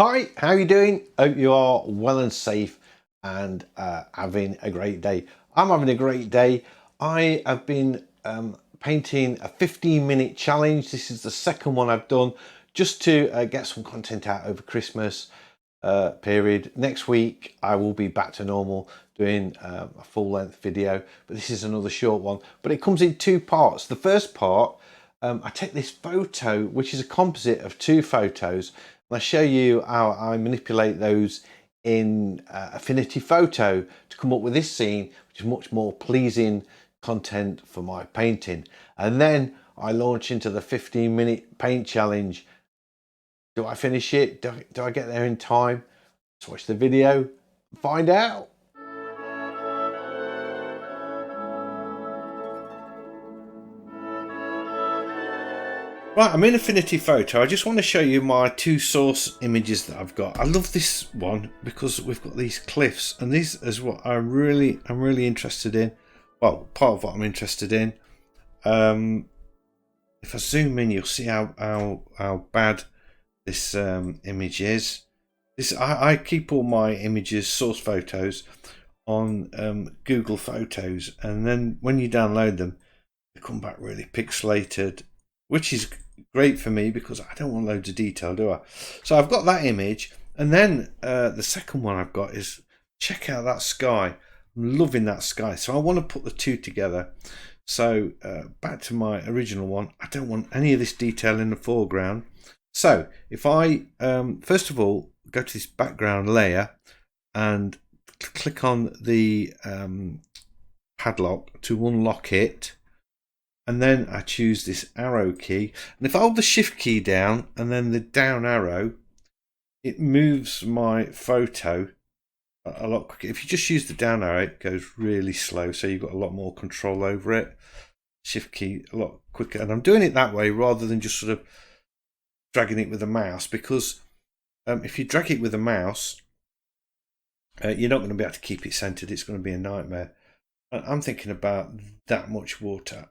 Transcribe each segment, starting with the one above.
Hi, how are you doing? Hope you are well and safe and having a great day. I'm having a great day. I have been painting a 15-minute challenge. This is the second one I've done just to get some content out over Christmas period. Next week I will be back to normal doing a full-length video, but this is another short one. But it comes in two parts. The first part, I take this photo, which is a composite of two photos, and I show you how I manipulate those in Affinity Photo to come up with this scene, which is much more pleasing content for my painting. And then I launch into the 15-minute paint challenge. Do I finish it? Do I get there in time? Let's watch the video and find out. Right, I'm in Affinity Photo. I just want to show you my two source images that I've got. I love this one because we've got these cliffs, and this is what I'm really interested in. Well, part of what I'm interested in. If I zoom in, you'll see how bad this image is. I keep all my images, source photos, on Google Photos, and then when you download them, they come back really pixelated, which is great for me because I don't want loads of detail, do I? So I've got that image, and then the second one I've got is, check out that sky. I'm loving that sky, so I want to put the two together. So back to my original one, I don't want any of this detail in the foreground. So if I first of all go to this background layer and click on the padlock to unlock it, and then I choose this arrow key, and if I hold the shift key down and then the down arrow, it moves my photo a lot quicker. If you just use the down arrow, it goes really slow, so you've got a lot more control over it. Shift key a lot quicker, and I'm doing it that way rather than just sort of dragging it with a mouse, because if you drag it with a mouse, you're not going to be able to keep it centered. It's going to be a nightmare. I'm thinking about that much water.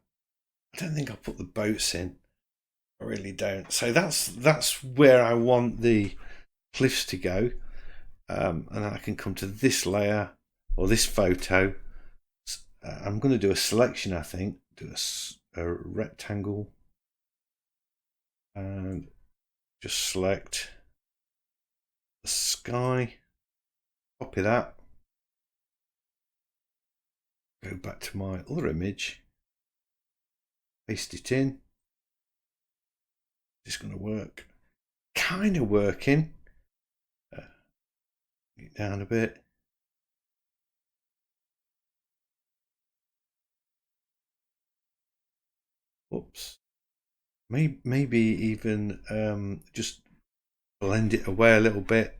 I don't think I'll put the boats in. I really don't. So that's where I want the cliffs to go. And then I can come to this layer or this photo. I'm going to do a selection, I think. Do a rectangle and just select the sky. Copy that. Go back to my other image. Paste it in. It's going to work. Kind of working. Get down a bit. Oops. Maybe even just blend it away a little bit.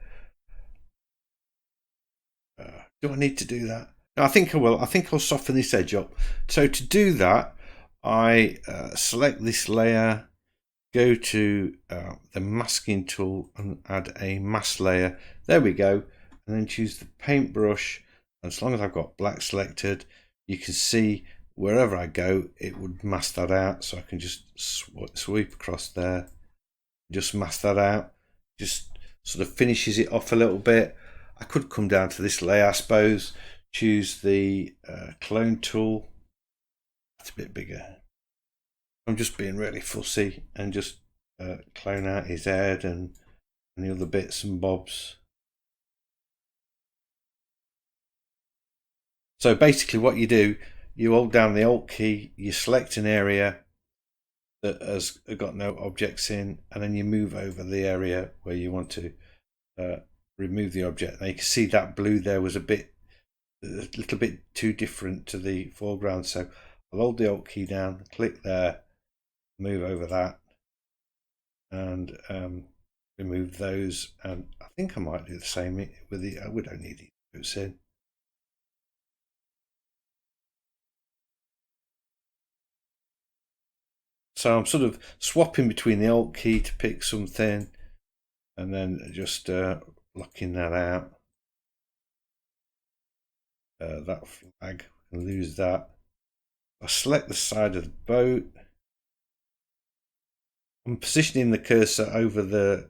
Do I need to do that? No, I think I will. I think I'll soften this edge up. So to do that, I select this layer, go to the masking tool and add a mask layer. There we go. And then choose the paintbrush. As long as I've got black selected, you can see wherever I go, it would mask that out. So I can just sweep across there, just mask that out. Just sort of finishes it off a little bit. I could come down to this layer, I suppose, choose the clone tool. That's a bit bigger. I'm just being really fussy and just clone out his head and the other bits and bobs. So basically what you do, you hold down the Alt key, you select an area that has got no objects in, and then you move over the area where you want to remove the object. Now you can see that blue there was a little bit too different to the foreground, so I'll hold the Alt key down, click there, move over that, and remove those. And I think I might do the same with the, we don't need these boots in. So I'm sort of swapping between the Alt key to pick something and then just blocking that out. That flag, I can lose that. I select the side of the boat. I'm positioning the cursor over the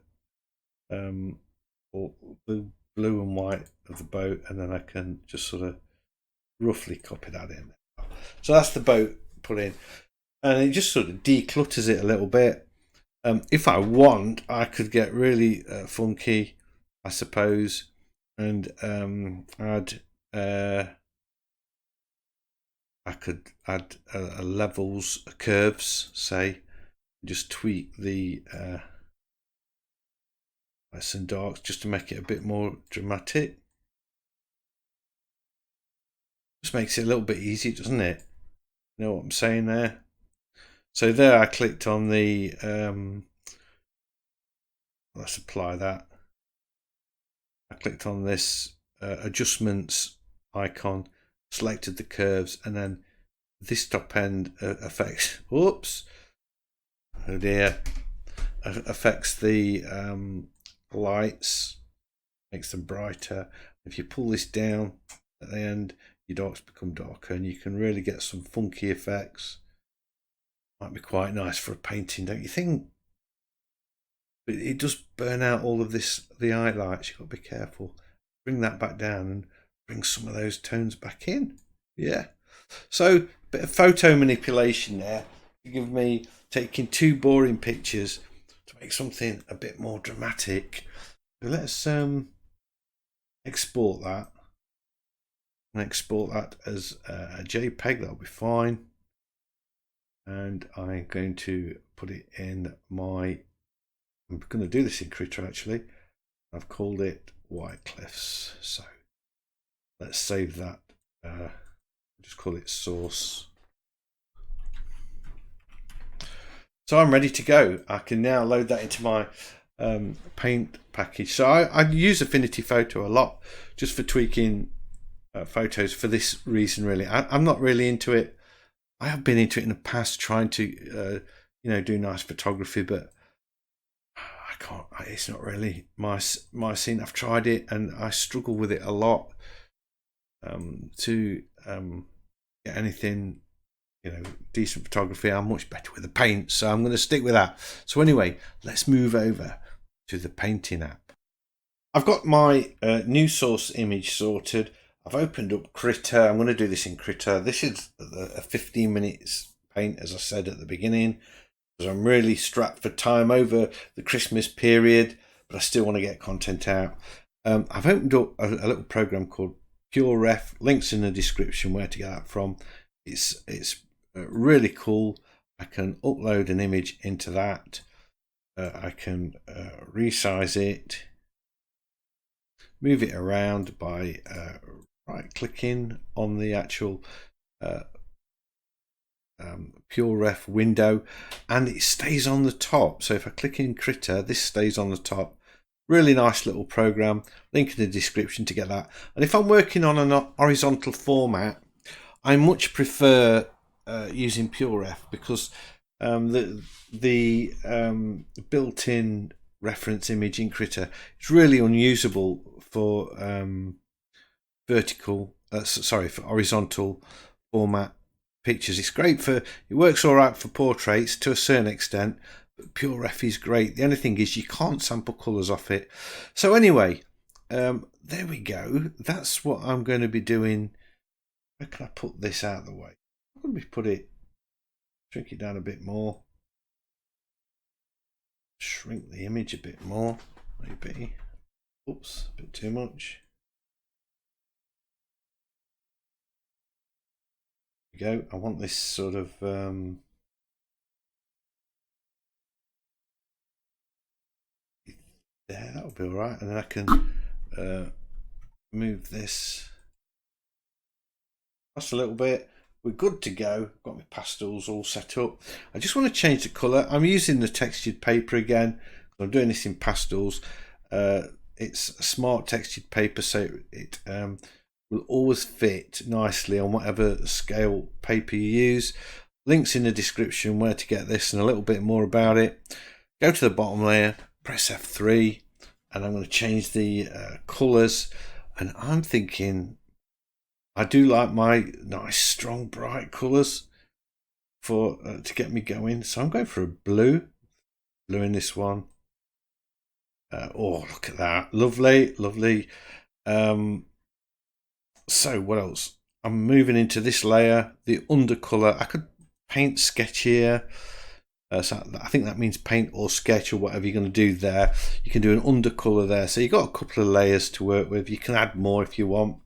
or the blue and white of the boat, and then I can just sort of roughly copy that in. So that's the boat put in, and it just sort of declutters it a little bit. If I want, I could get really funky, I suppose, and add. I could add levels, curves, say, just tweak the lights and darks just to make it a bit more dramatic. Just makes it a little bit easier, doesn't it? You know what I'm saying there? So there I clicked on the, let's apply that. I clicked on this adjustments icon, selected the curves, and then this top end affects, whoops, oh dear, affects the lights, makes them brighter. If you pull this down at the end, your darks become darker, and you can really get some funky effects. Might be quite nice for a painting, don't you think? But it does burn out all of this, the highlights. You've got to be careful. Bring that back down and bring some of those tones back in. Yeah. So a bit of photo manipulation there to give me taking two boring pictures to make something a bit more dramatic. So let's export that. And export that as a JPEG. That'll be fine. And I'm going to put it in my, I'm going to do this in Krita actually. I've called it White Cliffs. So let's save that. Just call it source. So I'm ready to go. I can now load that into my paint package. So I use Affinity Photo a lot just for tweaking photos for this reason really. I'm not really into it. I have been into it in the past trying to do nice photography, but I can't. It's not really my scene. I've tried it and I struggle with it a lot to get anything decent photography. I'm much better with the paint, so I'm going to stick with that. So anyway, let's move over to the painting app. I've got my new source image sorted. I've opened up Krita. I'm going to do this in Krita. This is a 15 minutes paint, as I said at the beginning, because I'm really strapped for time over the Christmas period, but I still want to get content out. I've opened up a little program called PureRef. Links in the description where to get that from. It's really cool. I can upload an image into that. I can resize it, move it around by right clicking on the actual PureRef window, and it stays on the top. So if I click in Krita, this stays on the top. Really nice little program. Link in the description to get that. And if I'm working on an horizontal format, I much prefer using PureRef because the built-in reference image in Krita is really unusable for for horizontal format pictures. It's great it works all right for portraits to a certain extent, but PureRef is great. The only thing is you can't sample colors off it. So anyway, there we go. That's what I'm going to be doing. Where can I put this out of the way? Let me shrink it down a bit more. Shrink the image a bit more, maybe. Oops, a bit too much. There we go. I want this sort of there, that'll be all right. And then I can move this just a little bit. We're good to go. Got my pastels all set up. I just want to change the colour. I'm using the textured paper again. I'm doing this in pastels. It's a smart textured paper, so it will always fit nicely on whatever scale paper you use. Links in the description where to get this and a little bit more about it. Go to the bottom layer, press F3, and I'm going to change the colours. And I'm thinking, I do like my nice strong bright colours for to get me going. So I'm going for a blue in this one, Oh, look at that. Lovely, lovely. So what else? I'm moving into this layer, the undercolor. I could paint sketch here. So I think that means paint or sketch or whatever you're going to do there. You can do an undercolor there. So you've got a couple of layers to work with. You can add more if you want.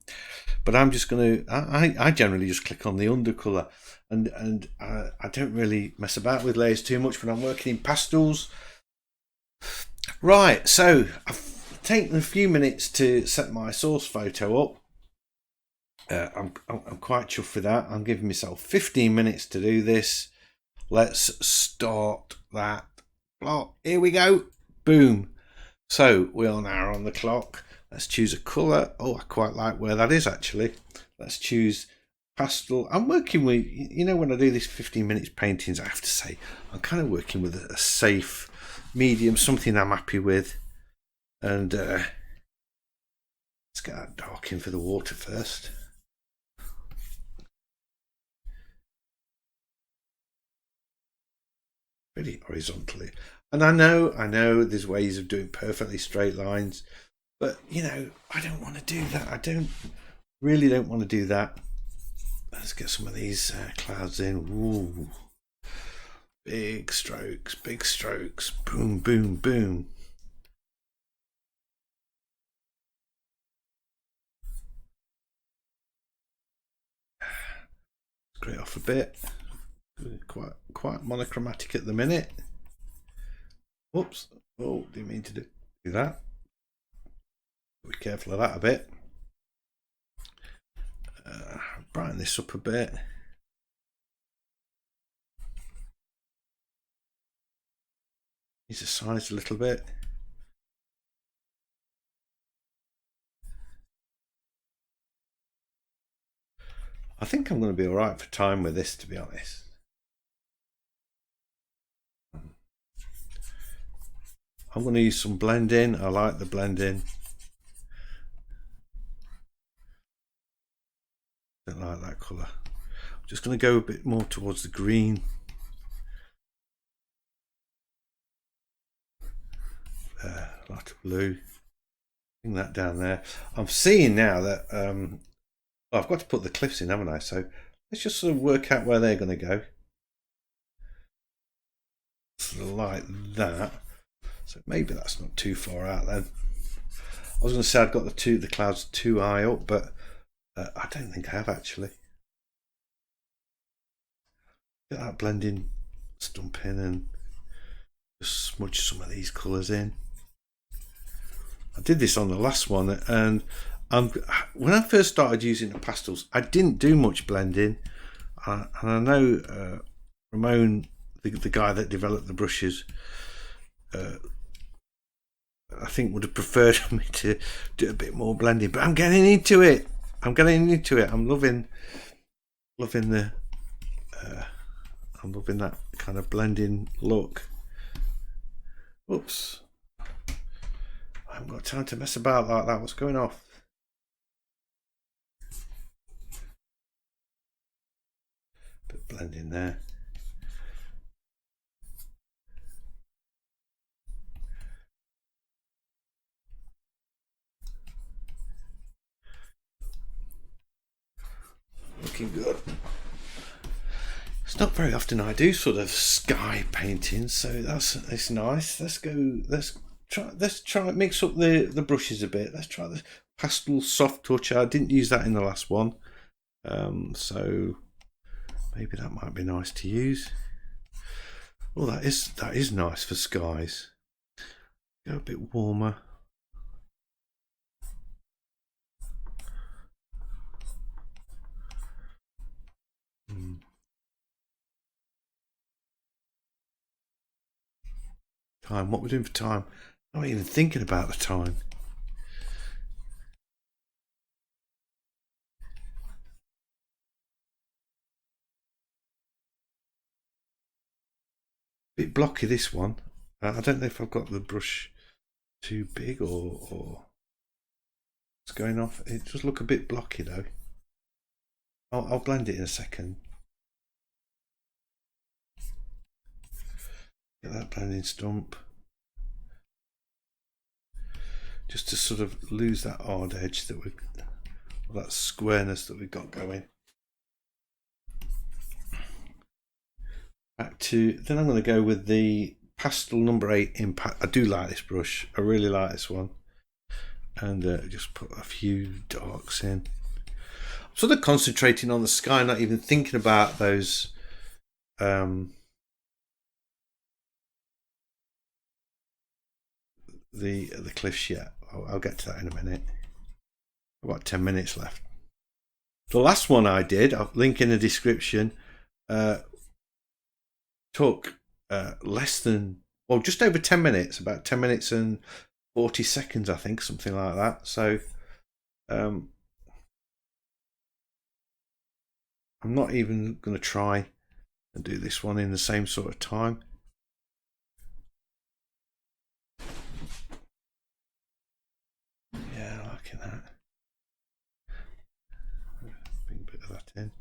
But I'm just going to, I generally just click on the undercolor. And I don't really mess about with layers too much when I'm working in pastels. Right, so I've taken a few minutes to set my source photo up. I'm quite chuffed with that. I'm giving myself 15 minutes to do this. Let's start that block. Here we go. Boom. So we are now on the clock. Let's choose a colour. Oh, I quite like where that is actually. Let's choose pastel. I'm working with, you know, when I do these 15 minutes paintings, I have to say, I'm kind of working with a safe medium, something I'm happy with. And let's get that dark in for the water first. Really horizontally. And I know there's ways of doing perfectly straight lines, but you know, I don't want to do that. I really don't want to do that. Let's get some of these clouds in. Ooh. Big strokes, boom, boom, boom. Grey off a bit. Quite monochromatic at the minute. Whoops. Oh, didn't mean to do that. Be careful of that a bit. Brighten this up a bit. Needs to size a little bit. I think I'm going to be alright for time with this, to be honest. I'm going to use some blending. I like the blending. Don't like that colour. I'm just going to go a bit more towards the green. Light blue. Bring that down there. I'm seeing now that I've got to put the cliffs in, haven't I? So let's just sort of work out where they're going to go. Sort of like that. So maybe that's not too far out then. I was going to say I've got the clouds too high up, but I don't think I have actually. Get that blending stump in and just smudge some of these colours in. I did this on the last one, and when I first started using the pastels, I didn't do much blending, and I know Ramon, the guy that developed the brushes, I think would have preferred me to do a bit more blending, but I'm getting into it. I'm loving the I'm loving that kind of blending look. Oops. I haven't got time to mess about like that. What's going off? Bit blending there. Looking good. It's not very often I do sort of sky painting, so it's nice. Let's try mix up the brushes a bit. Let's try the pastel soft touch. I didn't use that in the last one, so maybe that might be nice to use. Oh, that is nice for skies. Go a bit warmer. Time. What we're doing for time? I'm not even thinking about the time. Bit blocky this one. I don't know if I've got the brush too big or what's going off. It does look a bit blocky though. I'll blend it in a second. Get that blending stump. just to sort of lose that hard edge that that squareness that we've got going. Back to, then I'm going to go with the pastel number 8 impact. I do like this brush. I really like this one. And just put a few darks in. I'm sort of concentrating on the sky, not even thinking about those the cliffs yet. I'll get to that in a minute. I've got 10 minutes left. The last one I did, I'll link in the description, took less than, well, just over 10 minutes, about 10 minutes and 40 seconds, I think, something like that. So I'm not even going to try and do this one in the same sort of time. Yeah, liking that. Bring a bit of that in.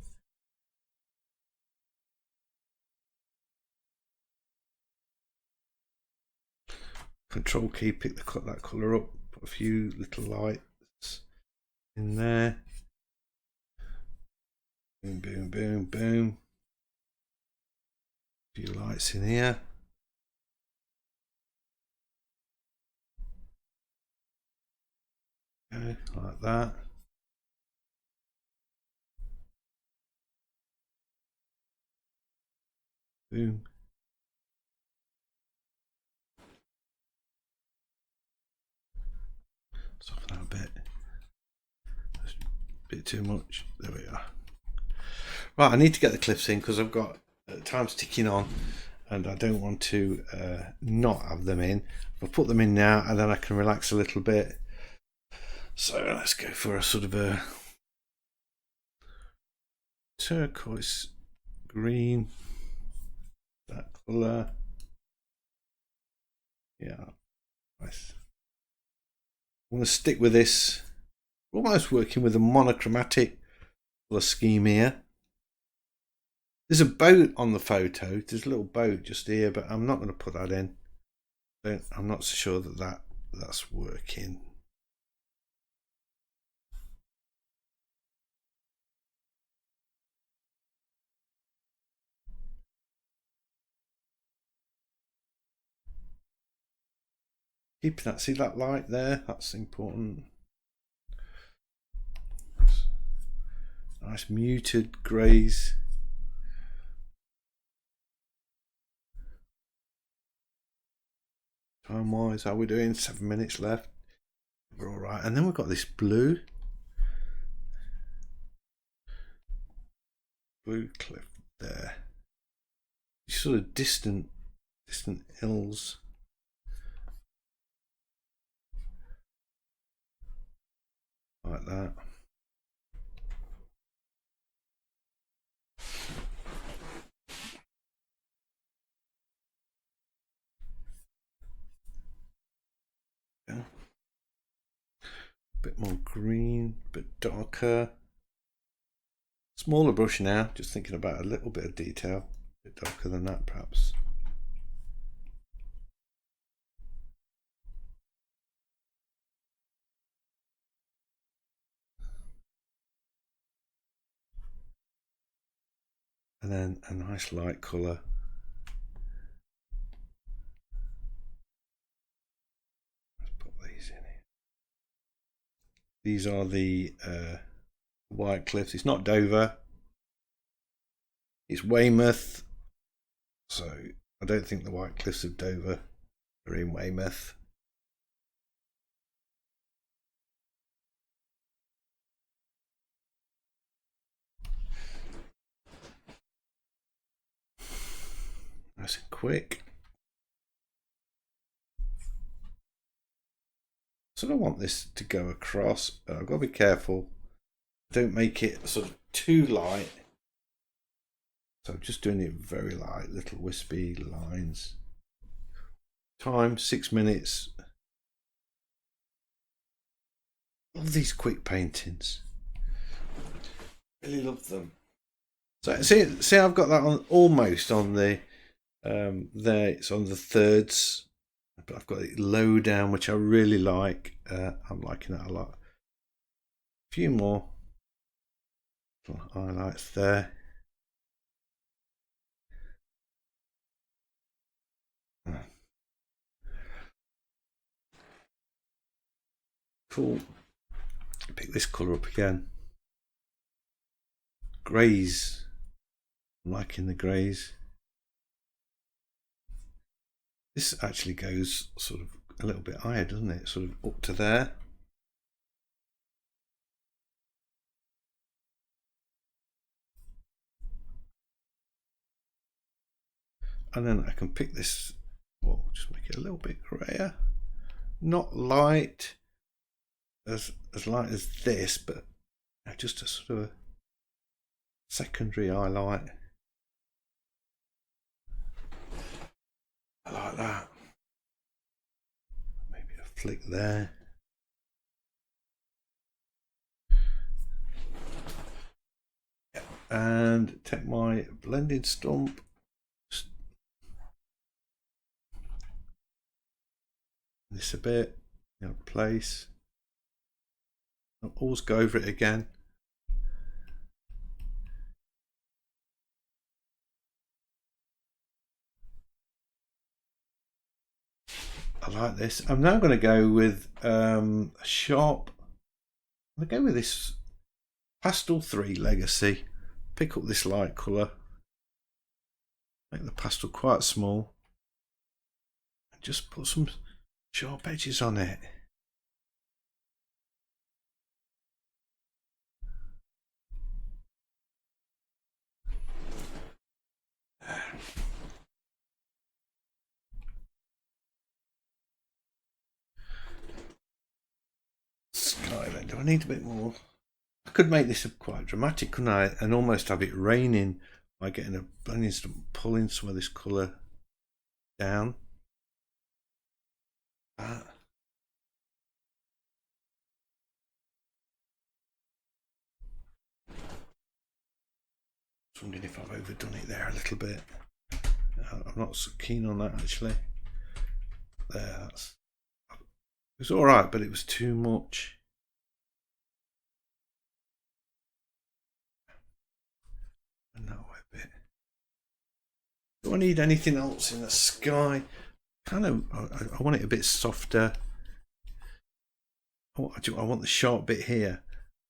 Control key, pick that colour up, put a few little lights in there. Boom, boom, boom, boom. A few lights in here. Okay, like that. Boom. Soften that a bit. That's a bit too much. There we are. Right, I need to get the clips in because I've got time's ticking on and I don't want to not have them in. I'll put them in now and then I can relax a little bit. So let's go for a sort of a turquoise green, that colour. Yeah, nice. I'm going to stick with this. Almost working with a monochromatic colour scheme here. There's a boat on the photo. There's a little boat just here, but I'm not going to put that in. I'm not so sure that that's working. Keeping that, see that light there? That's important. Nice muted greys. Time wise, how are we doing? 7 minutes left. We're all right. And then we've got this blue cliff there. These sort of distant hills. Like that. Yeah. A bit more green, a bit darker. Smaller brush now, just thinking about a little bit of detail. A bit darker than that perhaps. And then a nice light colour. Let's put these in here. These are the White Cliffs. It's not Dover. It's Weymouth. So I don't think the White Cliffs of Dover are in Weymouth. Nice and quick. So I don't want this to go across. I've got to be careful. Don't make it sort of too light. So I'm just doing it very light, little wispy lines. Time 6 minutes. Love these quick paintings. Really love them. So see, I've got that on almost on the there. It's on the thirds but I've got it low down, which I really like. I'm liking that a lot. A few more highlights there. Cool. Pick this colour up again. Greys. I'm liking the greys. This actually goes sort of a little bit higher, doesn't it? Sort of up to there. And then I can pick this, well, just make it a little bit grayer. Not light, as light as this, but just a sort of a secondary highlight. I like that. Maybe a flick there. Yeah. And take my blending stump. This a bit, place. I'll always go over it again. I like this. I'm now going to go with a sharp. I'm going to go with this Pastel 3 Legacy. Pick up this light colour. Make the pastel quite small. And just put some sharp edges on it. Sky then. Do I need a bit more? I could make this quite dramatic, couldn't I? And almost have it raining by getting a blending stump, pulling some of this colour down. Just wondering if I've overdone it there a little bit. I'm not so keen on that actually. There, it was all right, but it was too much. And that way a bit. Do I need anything else in the sky? Kind of. I want it a bit softer. I want the sharp bit here.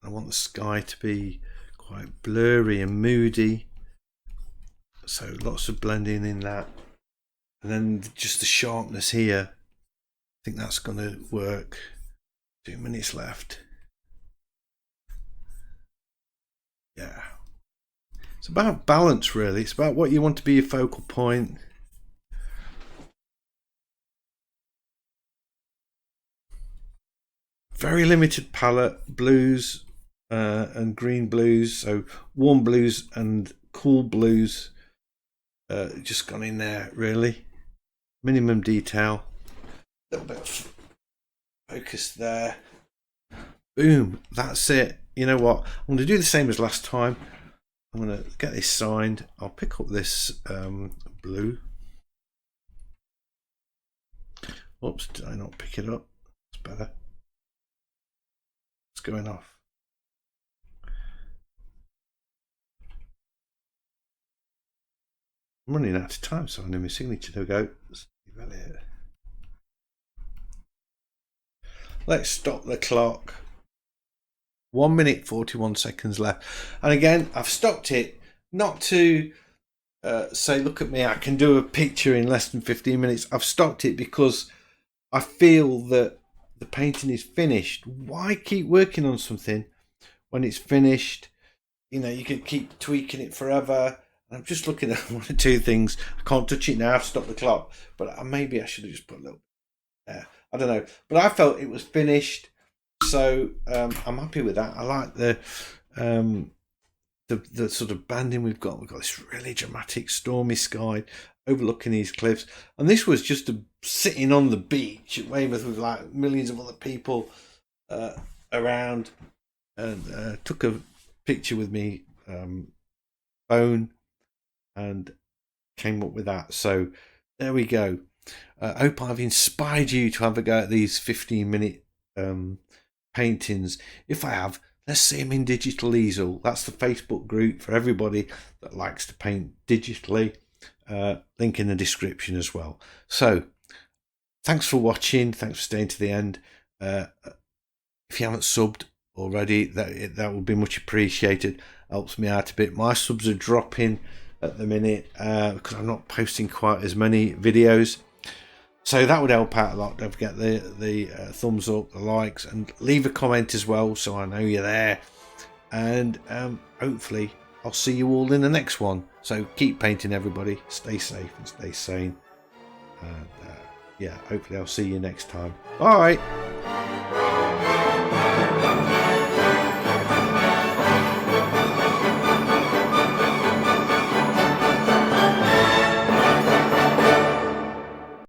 I want the sky to be quite blurry and moody. So lots of blending in that. And then just the sharpness here. I think that's going to work. 2 minutes left. Yeah. It's about balance, really. It's about what you want to be your focal point. Very limited palette, blues and green blues, so warm blues and cool blues just gone in there, really. Minimum detail, a little bit of focus there. Boom, that's it. You know what? I'm going to do the same as last time. I'm going to get this signed. I'll pick up this blue. Oops, did I not pick it up? It's better. It's going off. I'm running out of time, so I know my signature. There we go. Let's stop the clock. 1 minute 41 seconds left. And again, I've stopped it not to say, look at me, I can do a picture in less than 15 minutes. I've stopped it because I feel that the painting is finished. Why keep working on something when it's finished? You know, you could keep tweaking it forever. I'm just looking at one or two things. I can't touch it now. I've stopped the clock, but maybe I should have just put a little there. I don't know, but I felt it was finished, so I'm happy with that. I like the sort of banding we've got. We've got this really dramatic, stormy sky overlooking these cliffs, and this was just sitting on the beach at Weymouth with like millions of other people around, and took a picture with me phone and came up with that. So there we go. Hope I've inspired you to have a go at these 15-minute paintings. If I have, let's see them in Digital Easel. That's the Facebook group for everybody that likes to paint digitally. Link in the description as well. So thanks for watching. Thanks for staying to the end. If you haven't subbed already, that would be much appreciated. Helps me out a bit. My subs are dropping at the minute because I'm not posting quite as many videos. So that would help out a lot. Don't forget the thumbs up, the likes, and leave a comment as well so I know you're there. And hopefully I'll see you all in the next one. So keep painting, everybody. Stay safe and stay sane. And yeah, hopefully I'll see you next time. Bye.